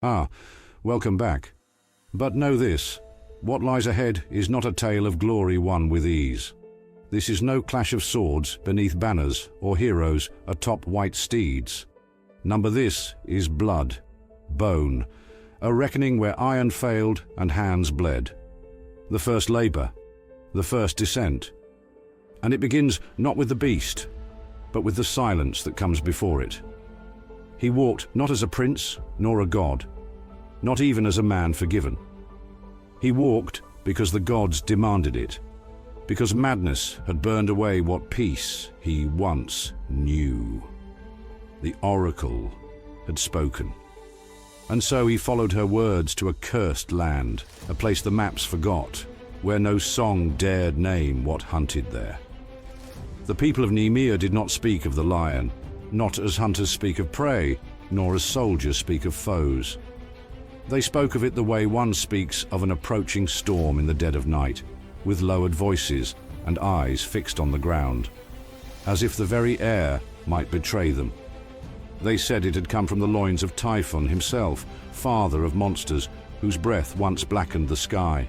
Ah, welcome back. But know this, what lies ahead is not a tale of glory won with ease. This is no clash of swords beneath banners or heroes atop white steeds. Number this is blood, bone, a reckoning where iron failed and hands bled. The first labor, the first descent. And it begins not with the beast, but with the silence that comes before it. He walked not as a prince nor a god, not even as a man forgiven. He walked because the gods demanded it, because madness had burned away what peace he once knew. The oracle had spoken. And so he followed her words to a cursed land, a place the maps forgot, where no song dared name what hunted there. The people of Nemea did not speak of the lion, not as hunters speak of prey, nor as soldiers speak of foes. They spoke of it the way one speaks of an approaching storm in the dead of night, with lowered voices and eyes fixed on the ground, as if the very air might betray them. They said it had come from the loins of Typhon himself, father of monsters, whose breath once blackened the sky.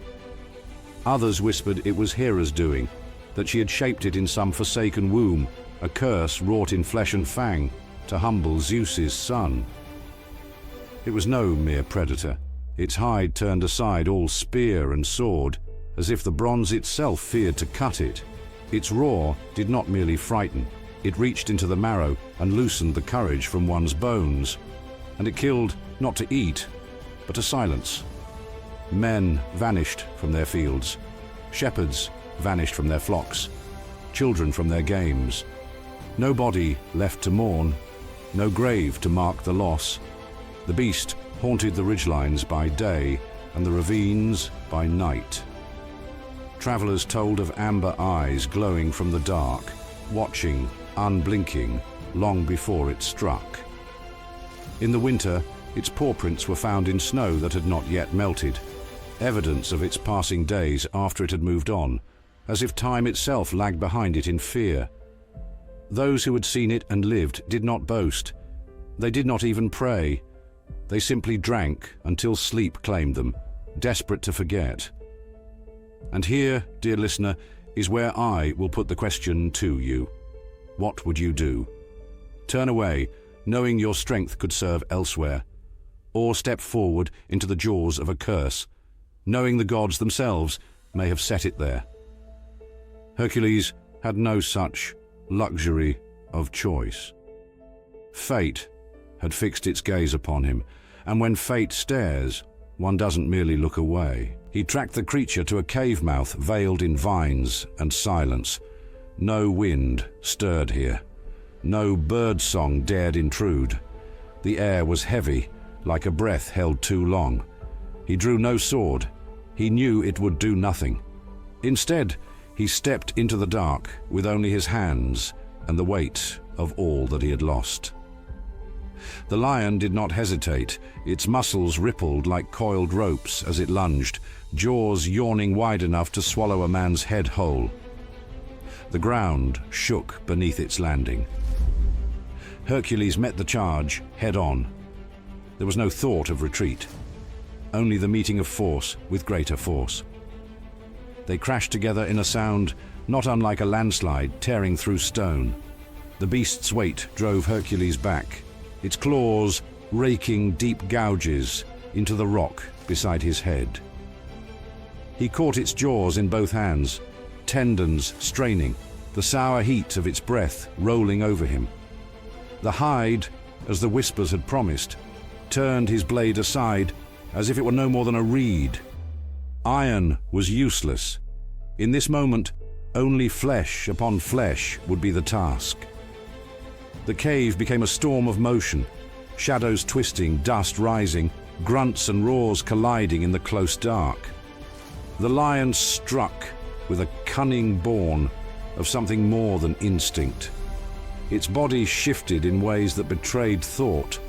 Others whispered it was Hera's doing, that she had shaped it in some forsaken womb, a curse wrought in flesh and fang, to humble Zeus's son. It was no mere predator. Its hide turned aside all spear and sword, as if the bronze itself feared to cut it. Its roar did not merely frighten, it reached into the marrow and loosened the courage from one's bones. And it killed not to eat, but to silence. Men vanished from their fields. Shepherds vanished from their flocks. Children from their games. No body left to mourn, no grave to mark the loss. The beast haunted the ridgelines by day and the ravines by night. Travelers told of amber eyes glowing from the dark, watching, unblinking, long before it struck. In the winter, its paw prints were found in snow that had not yet melted, evidence of its passing days after it had moved on, as if time itself lagged behind it in fear. Those who had seen it and lived did not boast. They did not even pray. They simply drank until sleep claimed them, desperate to forget. And here, dear listener, is where I will put the question to you. What would you do? Turn away, knowing your strength could serve elsewhere, or step forward into the jaws of a curse, knowing the gods themselves may have set it there. Hercules had no such luxury of choice. Fate had fixed its gaze upon him, and when fate stares, one doesn't merely look away. He tracked the creature to a cave mouth veiled in vines and silence. No wind stirred here. No bird song dared intrude. The air was heavy, like a breath held too long. He drew no sword. He knew it would do nothing. Instead, he stepped into the dark with only his hands and the weight of all that he had lost. The lion did not hesitate. Its muscles rippled like coiled ropes as it lunged, jaws yawning wide enough to swallow a man's head whole. The ground shook beneath its landing. Hercules met the charge head on. There was no thought of retreat, only the meeting of force with greater force. They crashed together in a sound not unlike a landslide tearing through stone. The beast's weight drove Hercules back, its claws raking deep gouges into the rock beside his head. He caught its jaws in both hands, tendons straining, the sour heat of its breath rolling over him. The hide, as the whispers had promised, turned his blade aside as if it were no more than a reed. Iron was useless. In this moment, only flesh upon flesh would be the task. The cave became a storm of motion, shadows twisting, dust rising, grunts and roars colliding in the close dark. The lion struck with a cunning born of something more than instinct. Its body shifted in ways that betrayed thought,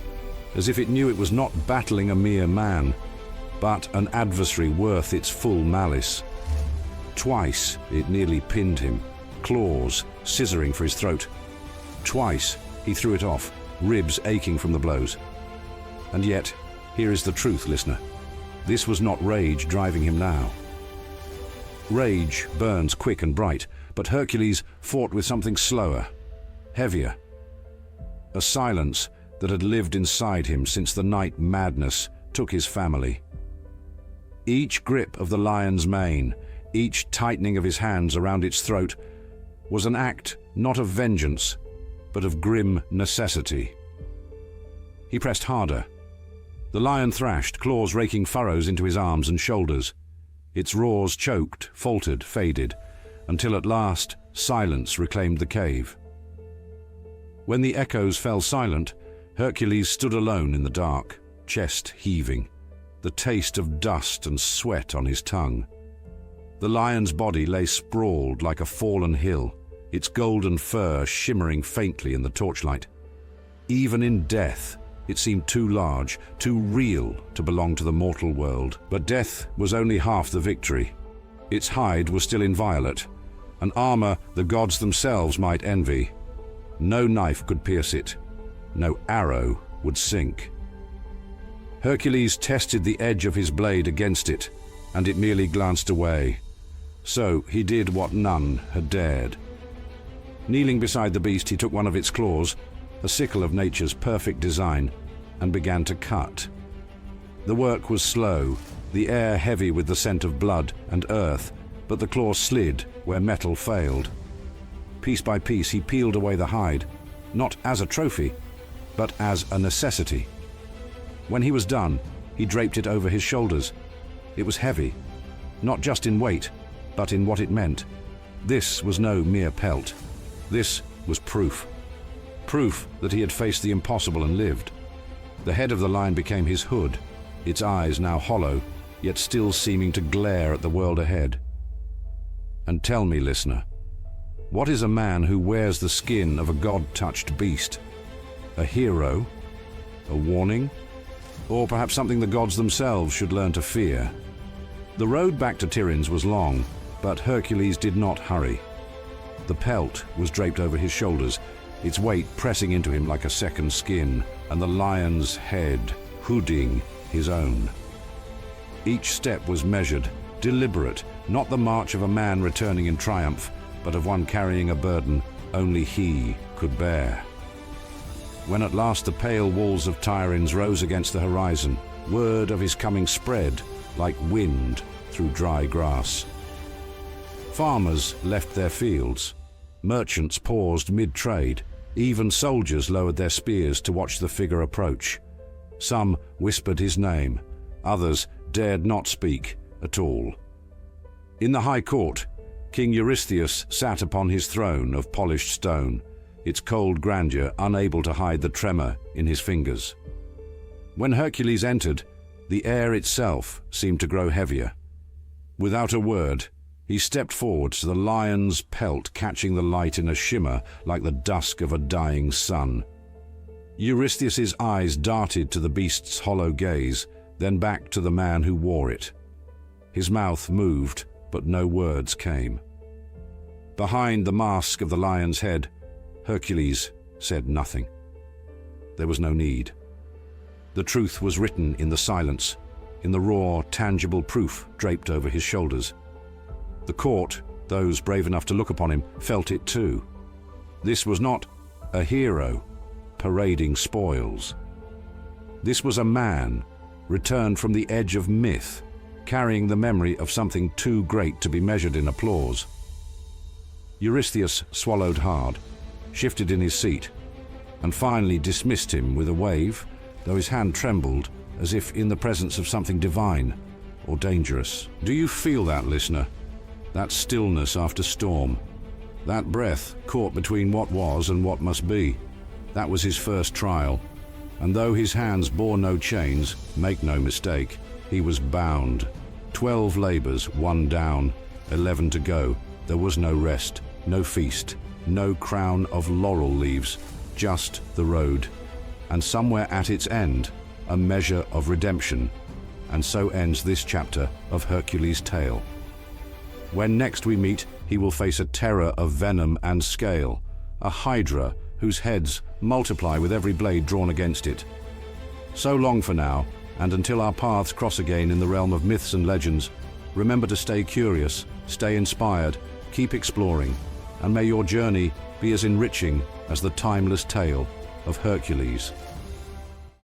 as if it knew it was not battling a mere man, but an adversary worth its full malice. Twice it nearly pinned him, claws scissoring for his throat. Twice he threw it off, ribs aching from the blows. And yet Here is the truth, listener. This was not rage driving him now. Rage burns quick and bright, but Hercules fought with something slower, heavier. A silence that had lived inside him since the night madness took his family. Each grip of the lion's mane, each tightening of his hands around its throat, was an act not of vengeance, but of grim necessity. He pressed harder. The lion thrashed, claws raking furrows into his arms and shoulders. Its roars choked, faltered, faded, until at last silence reclaimed the cave. When the echoes fell silent, Hercules stood alone in the dark, chest heaving, the taste of dust and sweat on his tongue. The lion's body lay sprawled like a fallen hill, its golden fur shimmering faintly in the torchlight. Even in death, it seemed too large, too real to belong to the mortal world. But death was only half the victory. Its hide was still inviolate, an armor the gods themselves might envy. No knife could pierce it, no arrow would sink. Hercules tested the edge of his blade against it, and it merely glanced away. So he did what none had dared. Kneeling beside the beast, he took one of its claws, a sickle of nature's perfect design, and began to cut. The work was slow, the air heavy with the scent of blood and earth, but the claw slid where metal failed. Piece by piece he peeled away the hide, not as a trophy, but as a necessity. When he was done, he draped it over his shoulders. It was heavy, not just in weight, but in what it meant. This was no mere pelt. This was proof. Proof that he had faced the impossible and lived. The head of the lion became his hood, its eyes now hollow, yet still seeming to glare at the world ahead. And tell me, listener, what is a man who wears the skin of a god-touched beast? A hero? A warning? Or perhaps something the gods themselves should learn to fear? The road back to Tiryns was long, but Hercules did not hurry. The pelt was draped over his shoulders, its weight pressing into him like a second skin, and the lion's head hooding his own. Each step was measured, deliberate, not the march of a man returning in triumph, but of one carrying a burden only he could bear. When at last the pale walls of Tiryns rose against the horizon, word of his coming spread like wind through dry grass. Farmers left their fields. Merchants paused mid-trade. Even soldiers lowered their spears to watch the figure approach. Some whispered his name. Others dared not speak at all. In the high court, King Eurystheus sat upon his throne of polished stone, its cold grandeur unable to hide the tremor in his fingers. When Hercules entered, the air itself seemed to grow heavier. Without a word, he stepped forward to the lion's pelt, catching the light in a shimmer like the dusk of a dying sun. Eurystheus's eyes darted to the beast's hollow gaze, then back to the man who wore it. His mouth moved, but no words came. Behind the mask of the lion's head, Hercules said nothing. There was no need. The truth was written in the silence, in the raw, tangible proof draped over his shoulders. The court, those brave enough to look upon him, felt it too. This was not a hero parading spoils. This was a man returned from the edge of myth, carrying the memory of something too great to be measured in applause. Eurystheus swallowed hard, shifted in his seat, and finally dismissed him with a wave, though his hand trembled as if in the presence of something divine or dangerous. Do you feel that, listener? That stillness after storm, that breath caught between what was and what must be. That was his first trial, and though his hands bore no chains, make no mistake, he was bound. 12 labors, 1 down, 11 to go. There was no rest, no feast, no crown of laurel leaves, just the road. And somewhere at its end, a measure of redemption. And so ends this chapter of Hercules' tale. When next we meet, he will face a terror of venom and scale, a hydra whose heads multiply with every blade drawn against it. So long for now, And until our paths cross again in the realm of myths and legends, remember to stay curious, stay inspired, keep exploring, and may your journey be as enriching as the timeless tale of Hercules.